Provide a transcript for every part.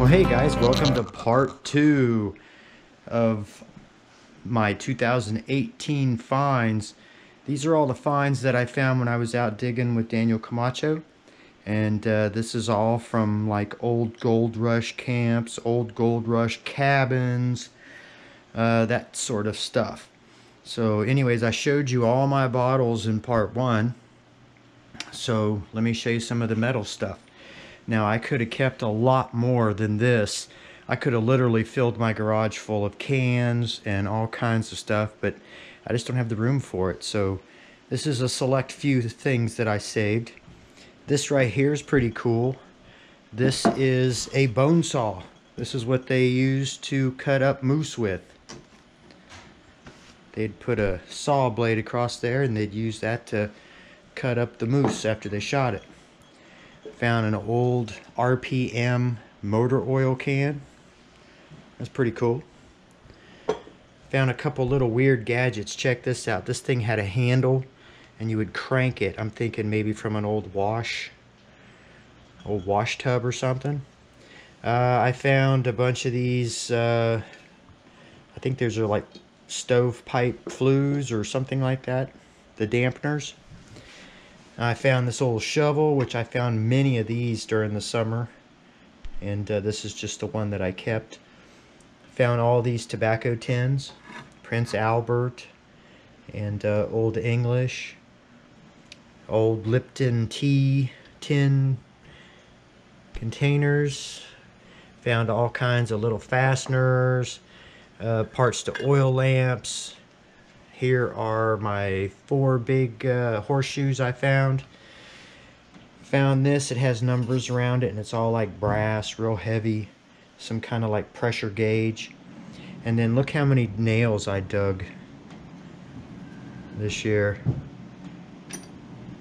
Well, hey guys, welcome to part 2 of my 2018 finds. These are all the finds that I found when I was out digging with Daniel Camacho. And this is all from like old gold rush camps, old gold rush cabins, that sort of stuff. So anyways, I showed you all my bottles in part 1. So let me show you some of the metal stuff. Now, I could have kept a lot more than this. I could have literally filled my garage full of cans and all kinds of stuff, but I just don't have the room for it. So this is a select few things that I saved. This right here is pretty cool. This is a bone saw. This is what they used to cut up moose with. They'd put a saw blade across there and they'd use that to cut up the moose after they shot it. Found an old RPM motor oil can. That's pretty cool. Found a couple little weird gadgets. Check this out. This thing had a handle and you would crank it. I'm thinking maybe from an old wash tub or something. I found a bunch of these, I think those are like stovepipe flues or something like that. The dampeners. I found this old shovel, which I found many of these during the summer, and this is just the one that I kept. Found all these tobacco tins, Prince Albert, and Old English, old Lipton tea tin containers. Found all kinds of little fasteners, parts to oil lamps. Here are my 4 big horseshoes I found. Found this, it has numbers around it and it's all like brass, real heavy. Some kind of like pressure gauge. And then look how many nails I dug this year.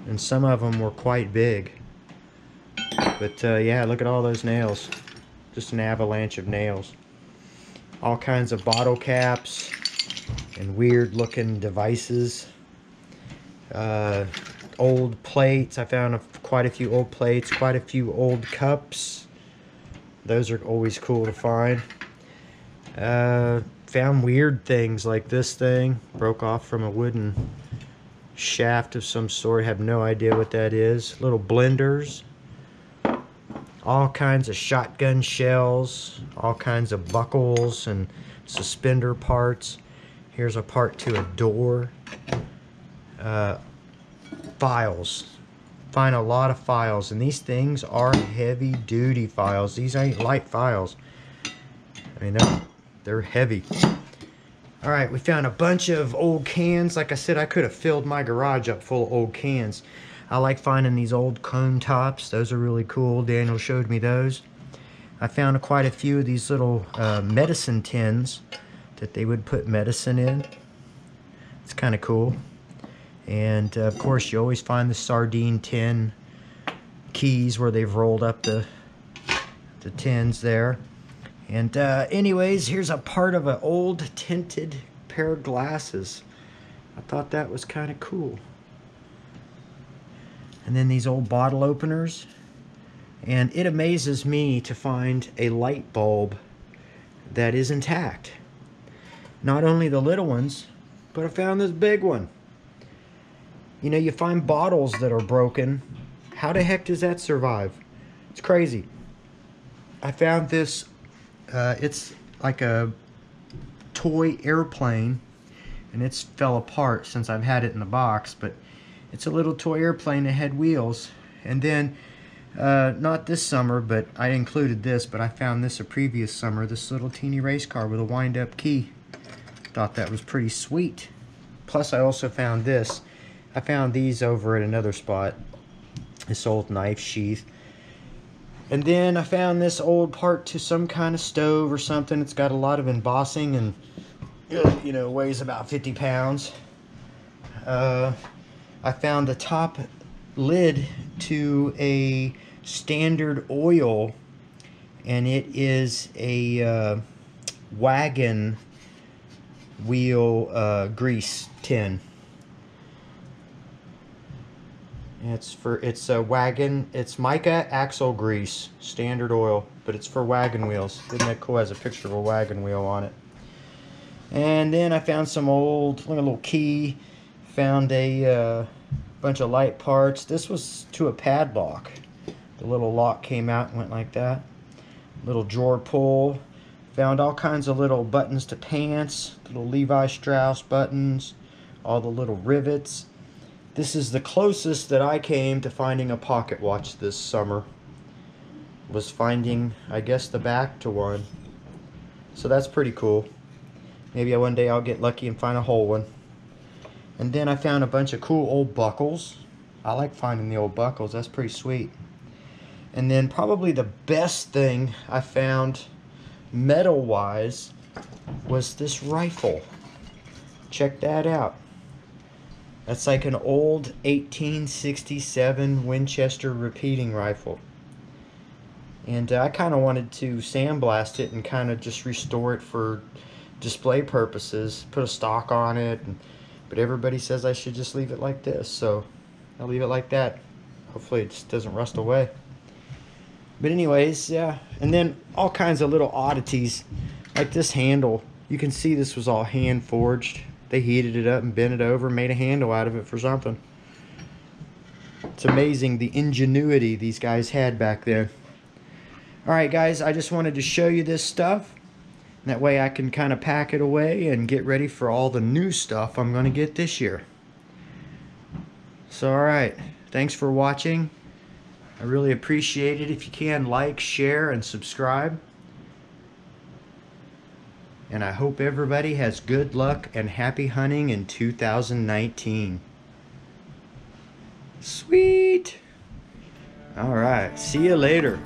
And some of them were quite big. But yeah, look at all those nails. Just an avalanche of nails. All kinds of bottle caps and weird looking devices. Old plates. I found quite a few old plates, quite a few old cups. Those are always cool to find. Found weird things like this thing. Broke off from a wooden shaft of some sort. Have no idea what that is. Little blenders. All kinds of shotgun shells. All kinds of buckles and suspender parts. Here's a part to a door. Files. Find a lot of files, and these things are heavy duty files. These ain't light files. I mean, they're heavy. Alright, we found a bunch of old cans. Like I said, I could have filled my garage up full of old cans. I like finding these old cone tops. Those are really cool. Daniel showed me those. I found quite a few of these little medicine tins that they would put medicine in. It's kind of cool. And of course you always find the sardine tin keys where they've rolled up the tins there. And anyways, here's a part of an old tinted pair of glasses. I thought that was kind of cool. And then these old bottle openers. And it amazes me to find a light bulb that is intact. Not only the little ones, but I found this big one. You know, you find bottles that are broken. How the heck does that survive? It's crazy. I found this, it's like a toy airplane, and it's fell apart since I've had it in the box, but it's a little toy airplane that had wheels. And then, not this summer, but I included this, but I found this a previous summer, this little teeny race car with a wind-up key. Thought that was pretty sweet. Plus I also found this. I found these over at another spot. This old knife sheath. And then I found this old part to some kind of stove or something. It's got a lot of embossing and, you know, weighs about 50 pounds. I found the top lid to a Standard Oil, and it is a wagon wheel grease tin. It's a wagon. It's mica axle grease, Standard Oil. but it's for wagon wheels. Isn't that cool? It has a picture of a wagon wheel on it. And then I found some old, like a little key. Found a bunch of light parts. This was to a padlock. The little lock came out and went like that. Little drawer pull. Found all kinds of little buttons to pants, little Levi Strauss buttons, all the little rivets. This is the closest that I came to finding a pocket watch this summer. Was finding, I guess, the back to one. So that's pretty cool. Maybe one day I'll get lucky and find a whole one. And then I found a bunch of cool old buckles. I like finding the old buckles. That's pretty sweet. And then probably the best thing I found metal-wise was this rifle. Check that out. That's like an old 1867 Winchester repeating rifle. And I kind of wanted to sandblast it and kind of just restore it for display purposes. Put a stock on it. But everybody says I should just leave it like this. So I'll leave it like that. Hopefully it just doesn't rust away. But anyways, yeah. And then all kinds of little oddities. Like this handle. You can see this was all hand forged. They heated it up and bent it over and made a handle out of it for something. It's amazing the ingenuity these guys had back then. Alright guys, I just wanted to show you this stuff. That way I can kind of pack it away and get ready for all the new stuff I'm going to get this year. So alright, thanks for watching. I really appreciate it. If you can, like, share, and subscribe. And I hope everybody has good luck and happy hunting in 2019. Sweet! Alright, see you later.